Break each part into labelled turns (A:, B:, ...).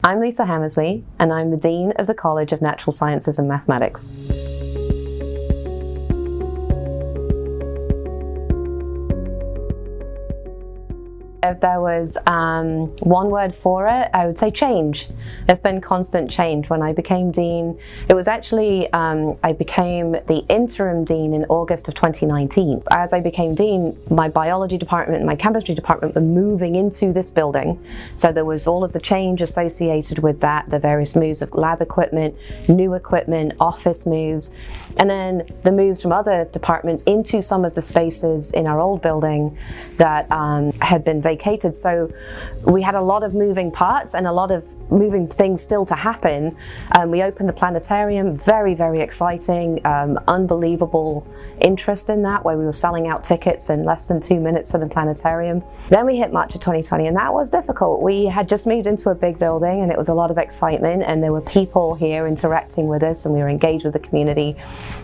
A: I'm Lisa Hammersley, and I'm the Dean of the College of Natural Sciences and Mathematics. If there was one word for it, I would say change. There's been constant change. When I became dean, it was actually, I became the interim dean in August of 2019. As I became dean, my biology department and my chemistry department were moving into this building. So there was all of the change associated with that, the various moves of lab equipment, new equipment, office moves, and then the moves from other departments into some of the spaces in our old building that had been vacated. So we had a lot of moving parts and a lot of moving things still to happen. We opened the planetarium, very, very exciting, unbelievable interest in that, where we were selling out tickets in less than 2 minutes at the planetarium. Then we hit March of 2020, and that was difficult. We had just moved into a big building, and it was a lot of excitement, and there were people here interacting with us, and we were engaged with the community,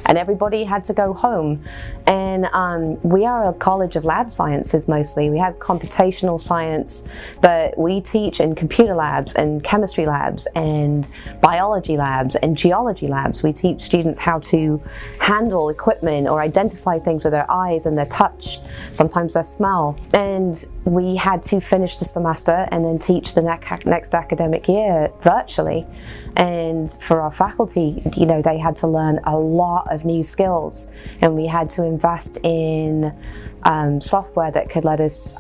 A: and everybody had to go home. And we are a college of lab sciences mostly. We have computational science, but we teach in computer labs and chemistry labs and biology labs and geology labs. We teach students how to handle equipment or identify things with their eyes and their touch, sometimes their smell. And we had to finish the semester and then teach the next academic year virtually. And for our faculty, you know, they had to learn a lot of new skills, and we had to invest in software that could let us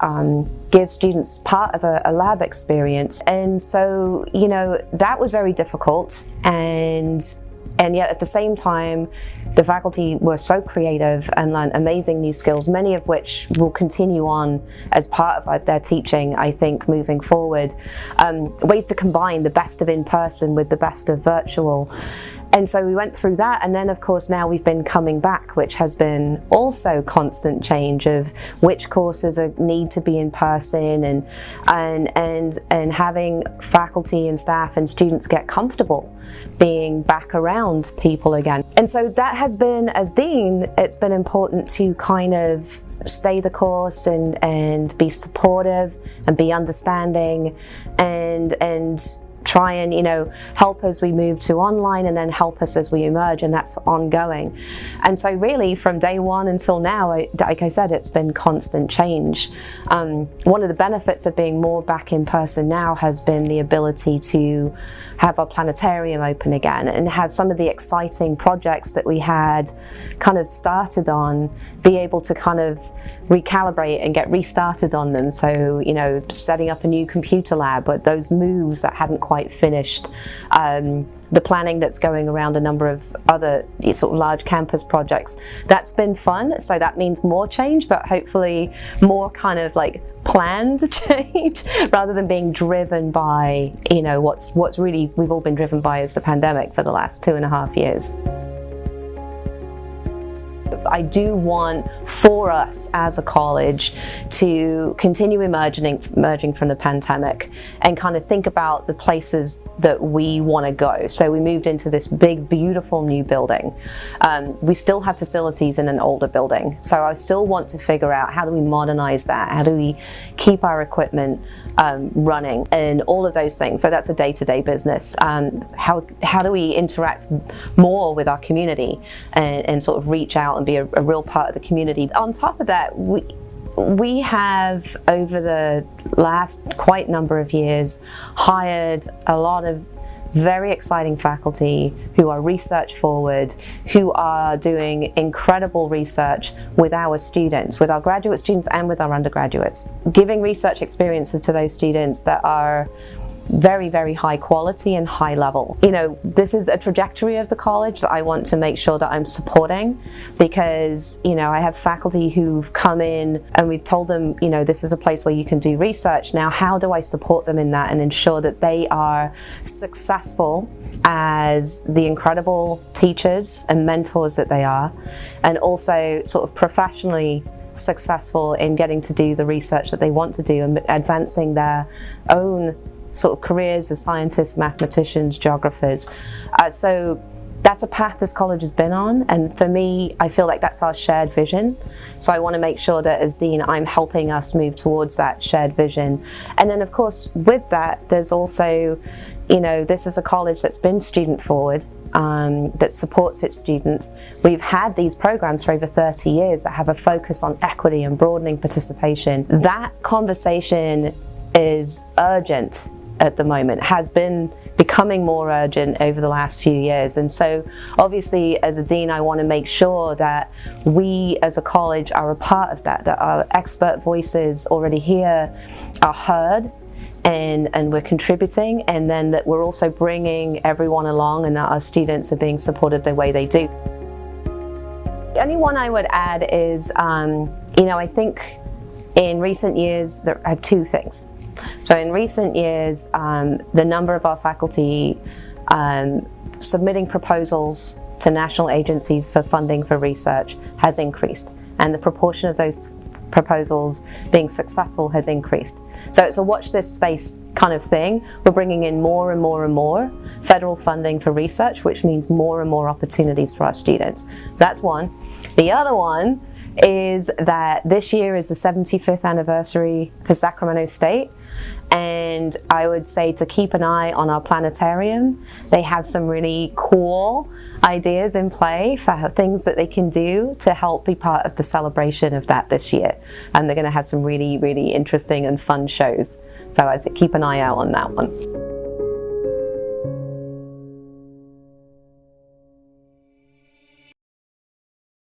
A: give students part of a lab experience. And so, you know, that was very difficult, and yet at the same time, the faculty were so creative and learned amazing new skills, many of which will continue on as part of their teaching, I think, moving forward. Ways to combine the best of in-person with the best of virtual. And so we went through that, and then of course now we've been coming back, which has been also constant change of which courses need to be in person, and having faculty and staff and students get comfortable being back around people again. And so that has been, as dean, it's been important to kind of stay the course and be supportive and be understanding and try and, you know, help as we move to online, and then help us as we emerge, and that's ongoing. And so really from day one until now, like I said, it's been constant change. One of the benefits of being more back in person now has been the ability to have our planetarium open again and have some of the exciting projects that we had kind of started on be able to kind of recalibrate and get restarted on them. So, you know, setting up a new computer lab, but those moves that hadn't quite finished, the planning that's going around a number of other sort of large campus projects, that's been fun. So that means more change, but hopefully more kind of like planned change rather than being driven by, you know, what's really we've all been driven by is the pandemic for the last 2.5 years. I do want for us as a college to continue emerging from the pandemic and kind of think about the places that we want to go. So we moved into this big, beautiful new building. We still have facilities in an older building. So I still want to figure out, how do we modernize that? How do we keep our equipment running and all of those things? So that's a day-to-day business. How do we interact more with our community and sort of reach out and be a real part of the community? On top of that, we have over the last quite number of years hired a lot of very exciting faculty who are research forward, who are doing incredible research with our students, with our graduate students and with our undergraduates, giving research experiences to those students that are very, very high quality and high level. You know, this is a trajectory of the college that I want to make sure that I'm supporting, because, you know, I have faculty who've come in and we've told them, you know, this is a place where you can do research. Now, how do I support them in that and ensure that they are successful as the incredible teachers and mentors that they are, and also sort of professionally successful in getting to do the research that they want to do and advancing their own sort of careers as scientists, mathematicians, geographers. So that's a path this college has been on, and for me, I feel like that's our shared vision. So I want to make sure that as dean, I'm helping us move towards that shared vision. And then of course, with that, there's also, you know, this is a college that's been student forward, that supports its students. We've had these programs for over 30 years that have a focus on equity and broadening participation. That conversation is urgent at the moment, has been becoming more urgent over the last few years. And so obviously as a dean, I want to make sure that we as a college are a part of that our expert voices already here are heard and we're contributing, and then that we're also bringing everyone along and that our students are being supported the way they do. The only one I would add is, you know, I think in recent years, I have two things. So in recent years, the number of our faculty submitting proposals to national agencies for funding for research has increased, and the proportion of those proposals being successful has increased. So it's a watch this space kind of thing. We're bringing in more and more and more federal funding for research, which means more and more opportunities for our students. That's one. The other one is that this year is the 75th anniversary for Sacramento State, and I would say to keep an eye on our planetarium. They have some really cool ideas in play for things that they can do to help be part of the celebration of that this year, and they're going to have some really, really interesting and fun shows, so I'd say keep an eye out on that one.